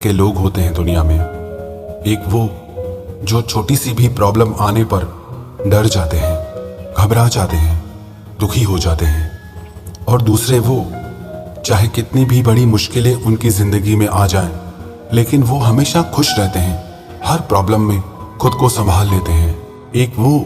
के लोग होते हैं दुनिया में। एक वो जो छोटी सी भी प्रॉब्लम आने पर डर जाते हैं, घबरा जाते हैं, दुखी हो जाते हैं। और दूसरे वो चाहे कितनी भी बड़ी मुश्किलें उनकी जिंदगी में आ जाएं, लेकिन वो हमेशा खुश रहते हैं, हर प्रॉब्लम में खुद को संभाल लेते हैं। एक वो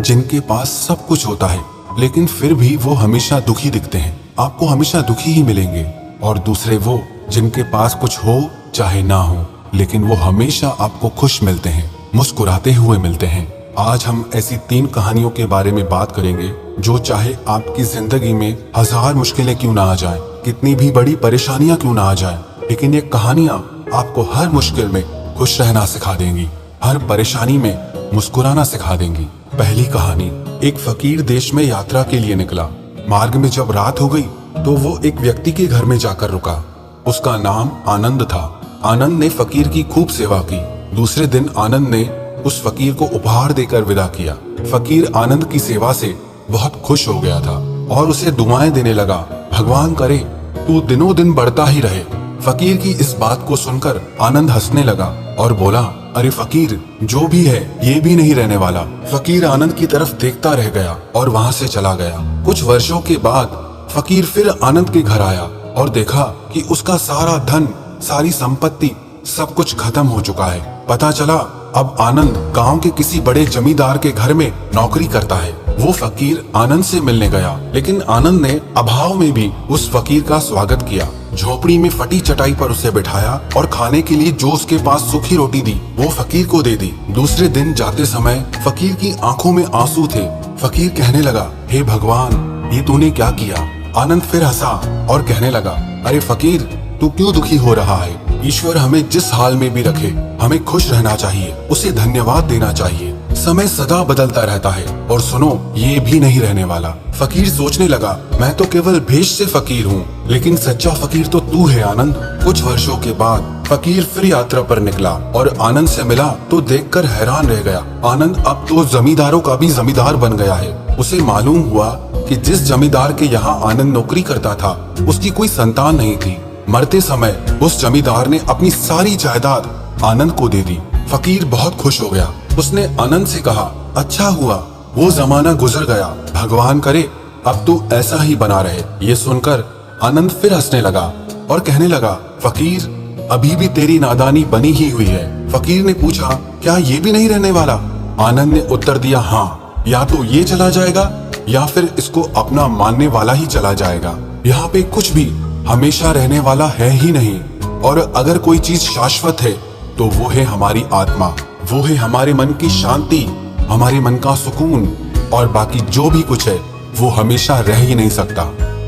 जिनके पास सब कुछ होता है लेकिन फिर भी वो हमेशा दुखी दिखते हैं, आपको हमेशा दुखी ही मिलेंगे। और दूसरे वो जिनके पास कुछ हो चाहे ना हो, लेकिन वो हमेशा आपको खुश मिलते हैं, मुस्कुराते हुए मिलते हैं। आज हम ऐसी 3 कहानियों के बारे में बात करेंगे जो चाहे आपकी जिंदगी में हजार मुश्किलें क्यों ना आ जाएं, कितनी भी बड़ी परेशानियां क्यों ना आ जाएं, लेकिन ये कहानियां आपको हर मुश्किल में खुश रहना सिखा देंगी, हर परेशानी में मुस्कुराना सिखा देंगी। पहली कहानी, एक फकीर देश में यात्रा के लिए निकला। मार्ग में जब रात हो गई तो वो एक व्यक्ति के घर में जाकर रुका। उसका नाम आनंद था। आनंद ने फकीर की खूब सेवा की। दूसरे दिन आनंद ने उस फकीर को उपहार देकर विदा किया। फकीर आनंद की सेवा से बहुत खुश हो गया था और उसे दुआएं देने लगा, भगवान करे तू दिनों दिन बढ़ता ही रहे। फकीर की इस बात को सुनकर आनंद हंसने लगा और बोला, अरे फकीर, जो भी है ये भी नहीं रहने वाला। फकीर आनंद की तरफ देखता रह गया और वहां से चला गया। कुछ वर्षों के बाद फकीर फिर आनंद के घर आया और देखा कि उसका सारा धन, सारी संपत्ति, सब कुछ खत्म हो चुका है। पता चला अब आनंद गांव के किसी बड़े जमींदार के घर में नौकरी करता है। वो फकीर आनंद से मिलने गया, लेकिन आनंद ने अभाव में भी उस फकीर का स्वागत किया। झोपड़ी में फटी चटाई पर उसे बिठाया और खाने के लिए जो उसके पास सूखी रोटी थी वो फकीर को दे दी। दूसरे दिन जाते समय फकीर की आंखों में आंसू थे। फकीर कहने लगा, हे भगवान, ये तूने क्या किया? आनंद फिर हंसा और कहने लगा, अरे फकीर, तू क्यों दुखी हो रहा है? ईश्वर हमें जिस हाल में भी रखे, हमें खुश रहना चाहिए, उसे धन्यवाद देना चाहिए। समय सदा बदलता रहता है और सुनो, ये भी नहीं रहने वाला। फकीर सोचने लगा, मैं तो केवल भेष से फकीर हूँ, लेकिन सच्चा फकीर तो तू है आनंद। कुछ वर्षों के बाद फकीर फिर यात्रा पर निकला और आनंद से मिला तो देखकर हैरान रह गया। आनंद अब तो जमींदारों का भी जमींदार बन गया है। उसे मालूम हुआ कि जिस जमींदार के यहाँ आनंद नौकरी करता था उसकी कोई संतान नहीं थी। मरते समय उस जमींदार ने अपनी सारी जायदाद आनंद को दे दी। फकीर बहुत खुश हो गया। उसने आनंद से कहा, अच्छा हुआ वो जमाना गुजर गया, भगवान करे अब तू ऐसा ही बना रहे। ये सुनकर आनंद फिर हंसने लगा और कहने लगा, फकीर, अभी भी तेरी नादानी बनी ही हुई है। फकीर ने पूछा, क्या ये भी नहीं रहने वाला? आनंद ने उत्तर दिया, हाँ, या तो ये चला जाएगा या फिर इसको अपना मानने वाला ही चला जाएगा। यहाँ पे कुछ भी हमेशा रहने वाला है ही नहीं। और अगर कोई चीज शाश्वत है तो वो है हमारी आत्मा, वो है हमारे मन की शांति, हमारे मन का सुकून। और बाकी जो भी कुछ है वो हमेशा रह ही नहीं सकता।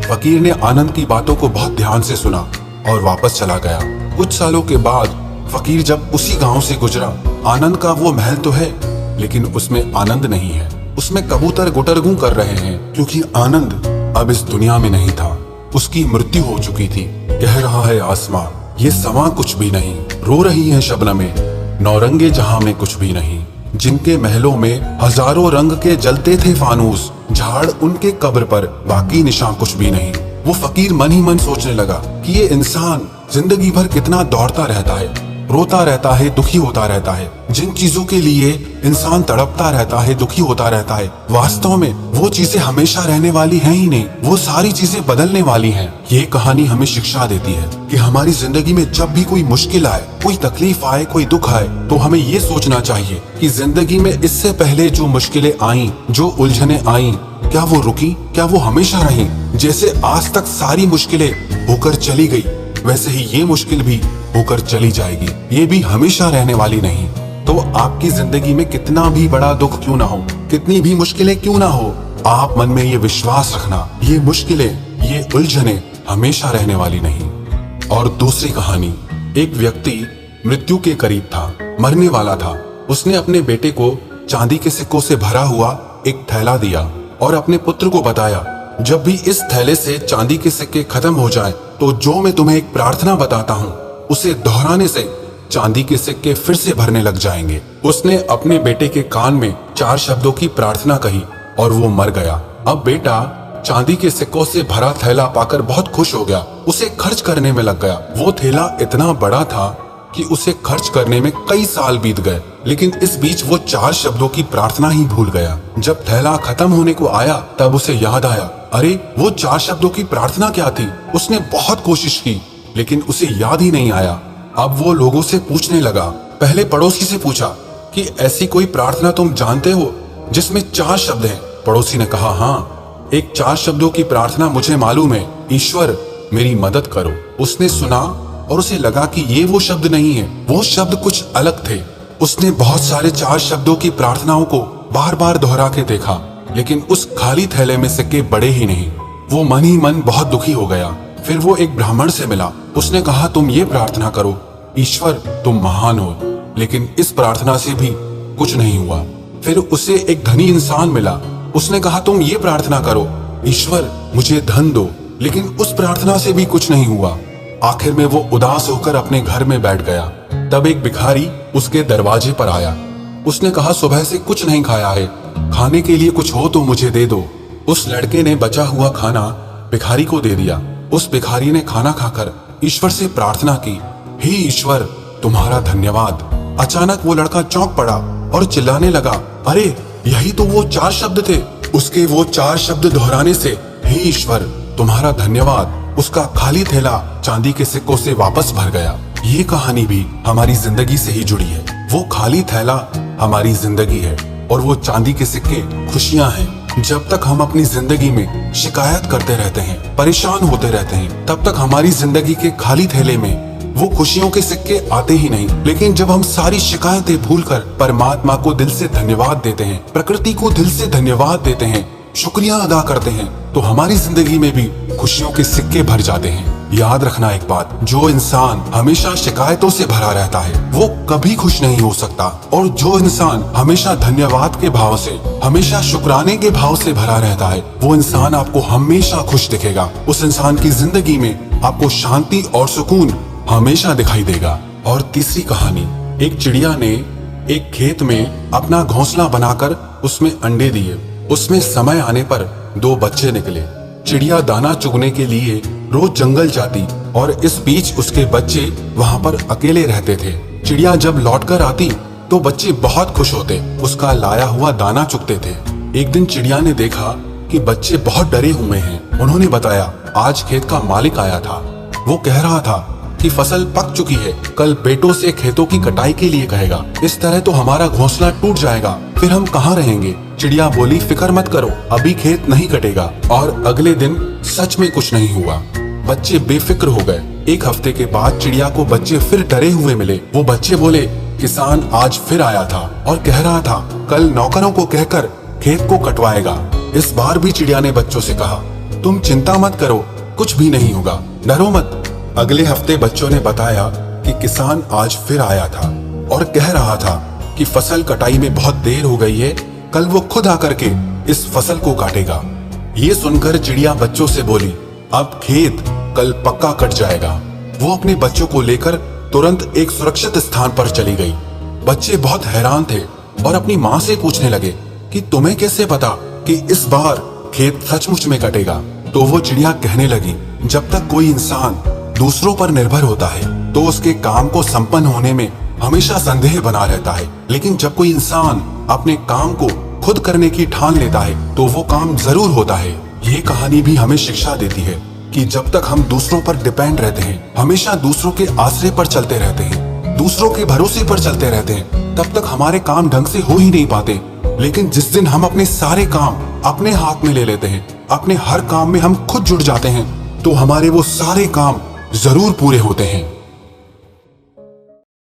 फकीर ने आनंद की बातों को बहुत ध्यान से सुना और वापस चला गया। कुछ सालों के बाद फकीर जब उसी गांव से गुजरा, आनंद का वो महल तो है लेकिन उसमें आनंद नहीं है। उसमें कबूतर गुटरगू कर रहे हैं क्योंकि आनंद अब इस दुनिया में नहीं था। उसकी मृत्यु हो चुकी थी। कह रहा है आसमां, ये समा कुछ भी नहीं। रो रही है शबनमें, नौरंगे जहां में कुछ भी नहीं। जिनके महलों में हजारों रंग के जलते थे फानूस, झाड़ उनके कब्र पर, बाकी निशान कुछ भी नहीं। वो फकीर मन ही मन सोचने लगा कि ये इंसान जिंदगी भर कितना दौड़ता रहता है, रोता रहता है, दुखी होता रहता है। जिन चीजों के लिए इंसान तड़पता रहता है, दुखी होता रहता है, वास्तव में वो चीजें हमेशा रहने वाली हैं ही नहीं, वो सारी चीजें बदलने वाली हैं। ये कहानी हमें शिक्षा देती है कि हमारी जिंदगी में जब भी कोई मुश्किल आए, कोई तकलीफ आए, कोई दुख आए, तो हमें ये सोचना चाहिए कि जिंदगी में इससे पहले जो मुश्किलें आई, जो उलझने आई, क्या वो रुकी? क्या वो हमेशा रही? जैसे आज तक सारी मुश्किलें होकर चली गई, वैसे ही ये मुश्किल भी होकर चली जाएगी। ये भी हमेशा रहने वाली नहीं। तो आपकी जिंदगी में कितना भी बड़ा दुख क्यों ना हो, कितनी भी मुश्किलें क्यों ना हो, आप मन में ये विश्वास रखना, ये मुश्किलें, ये उलझने हमेशा रहने वाली नहीं। और दूसरी कहानी, एक व्यक्ति मृत्यु के करीब था, मरने वाला था। उसने अपने बेटे को चांदी के सिक्कों से भरा हुआ एक थैला दिया और अपने पुत्र को बताया, जब भी इस थैले से चांदी के सिक्के खत्म हो जाएं, तो जो मैं तुम्हें एक प्रार्थना बताता हूँ उसे दोहराने से चांदी के सिक्के फिर से भरने लग जाएंगे। उसने अपने बेटे के कान में 4 शब्दों की प्रार्थना कही और वो मर गया। अब बेटा चांदी के सिक्कों से भरा थैला पाकर बहुत खुश हो गया, उसे खर्च करने में लग गया। वो थैला इतना बड़ा था कि उसे खर्च करने में कई साल बीत गए, लेकिन इस बीच वो 4 शब्दों की प्रार्थना ही भूल गया। जब थैला खत्म होने को आया तब उसे याद आया, अरे वो 4 शब्दों की प्रार्थना क्या थी। उसने बहुत कोशिश की लेकिन उसे याद ही नहीं आया। अब वो लोगों से पूछने लगा। पहले पड़ोसी से पूछा कि ऐसी कोई प्रार्थना तुम जानते हो जिसमें 4 शब्द हैं? पड़ोसी ने कहा, हाँ, एक 4 शब्दों की प्रार्थना मुझे मालूम है, ईश्वर मेरी मदद करो। उसने सुना और उसे लगा कि ये वो शब्द नहीं है, वो शब्द कुछ अलग थे। उसने बहुत सारे 4 शब्दों की प्रार्थनाओं को बार बार दोहरा के देखा, लेकिन उस खाली थैले में सिक्के बड़े ही नहीं। वो मन ही मन बहुत दुखी हो गया। फिर वो एक ब्राह्मण से मिला। उसने कहा, तुम ये प्रार्थना करो, ईश्वर तुम महान हो। लेकिन इस प्रार्थना से भी कुछ नहीं हुआ। फिर उसे एक धनी इंसान मिला। उसने कहा, तुम ये प्रार्थना करो, ईश्वर मुझे धन दो। लेकिन उस प्रार्थना से भी कुछ नहीं हुआ। आखिर में वो उदास होकर अपने घर में बैठ गया। तब एक भिखारी उसके दरवाजे पर आया। उसने कहा, सुबह से कुछ नहीं खाया है, खाने के लिए कुछ हो तो मुझे दे दो। उस लड़के ने बचा हुआ खाना भिखारी को दे दिया। उस भिखारी ने खाना खाकर ईश्वर से प्रार्थना की, हे ईश्वर तुम्हारा धन्यवाद। अचानक वो लड़का चौंक पड़ा और चिल्लाने लगा, अरे यही तो वो 4 शब्द थे। उसके वो 4 शब्द दोहराने से हे ईश्वर तुम्हारा धन्यवाद, उसका खाली थैला चांदी के सिक्कों से वापस भर गया। ये कहानी भी हमारी जिंदगी से ही जुड़ी है। वो खाली थैला हमारी जिंदगी है और वो चांदी के सिक्के खुशियां हैं। जब तक हम अपनी जिंदगी में शिकायत करते रहते हैं, परेशान होते रहते हैं, तब तक हमारी जिंदगी के खाली थैले में वो खुशियों के सिक्के आते ही नहीं। लेकिन जब हम सारी शिकायतें भूलकर परमात्मा को दिल से धन्यवाद देते हैं, प्रकृति को दिल से धन्यवाद देते हैं, शुक्रिया अदा करते हैं, तो हमारी जिंदगी में भी खुशियों के सिक्के भर जाते हैं। याद रखना एक बात, जो इंसान हमेशा शिकायतों से भरा रहता है वो कभी खुश नहीं हो सकता, और जो इंसान हमेशा धन्यवाद के भाव से, हमेशा शुक्राने के भाव से भरा रहता है, वो इंसान आपको हमेशा खुश दिखेगा। उस इंसान की जिंदगी में आपको शांति और सुकून हमेशा दिखाई देगा। और तीसरी कहानी, एक चिड़िया ने एक खेत में अपना घोंसला बनाकर उसमें अंडे दिए। उसमें समय आने पर 2 बच्चे निकले। चिड़िया दाना चुगने के लिए रोज जंगल जाती और इस बीच उसके बच्चे वहां पर अकेले रहते थे। चिड़िया जब लौटकर आती तो बच्चे बहुत खुश होते, उसका लाया हुआ दाना चुगते थे। एक दिन चिड़िया ने देखा कि बच्चे बहुत डरे हुए हैं। उन्होंने बताया, आज खेत का मालिक आया था। वो कह रहा था कि फसल पक चुकी है, कल बेटों से खेतों की कटाई के लिए कहेगा। इस तरह तो हमारा घोंसला टूट जाएगा, फिर हम कहाँ रहेंगे। चिड़िया बोली, फिक्र मत करो, अभी खेत नहीं कटेगा। और अगले दिन सच में कुछ नहीं हुआ। बच्चे बेफिक्र हो गए। 1 हफ्ते के बाद चिड़िया को बच्चे फिर डरे हुए मिले। वो बच्चे बोले, किसान आज फिर आया था और कह रहा था कल नौकरों को कहकर खेत को कटवाएगा। इस बार भी चिड़िया ने बच्चों से कहा, तुम चिंता मत करो, कुछ भी नहीं होगा, डरो मत। अगले हफ्ते बच्चों ने बताया कि किसान आज फिर आया था और कह रहा था कि फसल कटाई में बहुत देर हो गई है, कल वो खुद आकर के इस फसल को काटेगा। ये सुनकर चिड़िया बच्चों से बोली, अब खेत कल पक्का कट जाएगा। वो अपने बच्चों को लेकर तुरंत एक सुरक्षित स्थान पर चली गई। बच्चे बहुत हैरान थे और अपनी माँ से पूछने लगे कि तुम्हें कैसे पता कि इस बार खेत सचमुच में कटेगा। तो वो चिड़िया कहने लगी, जब तक कोई इंसान दूसरों पर निर्भर होता है तो उसके काम को संपन्न होने में हमेशा संदेह बना रहता है, लेकिन जब कोई इंसान अपने काम को खुद करने की ठान लेता है तो वो काम जरूर होता है। ये कहानी भी हमें शिक्षा देती है कि जब तक हम दूसरों पर डिपेंड रहते हैं, हमेशा दूसरों के आश्रय पर चलते रहते हैं, दूसरों के भरोसे पर चलते रहते हैं, तब तक हमारे काम ढंग से हो ही नहीं पाते। लेकिन जिस दिन हम अपने सारे काम अपने हाथ में ले लेते हैं, अपने हर काम में हम खुद जुड़ जाते हैं, तो हमारे वो सारे काम जरूर पूरे होते हैं।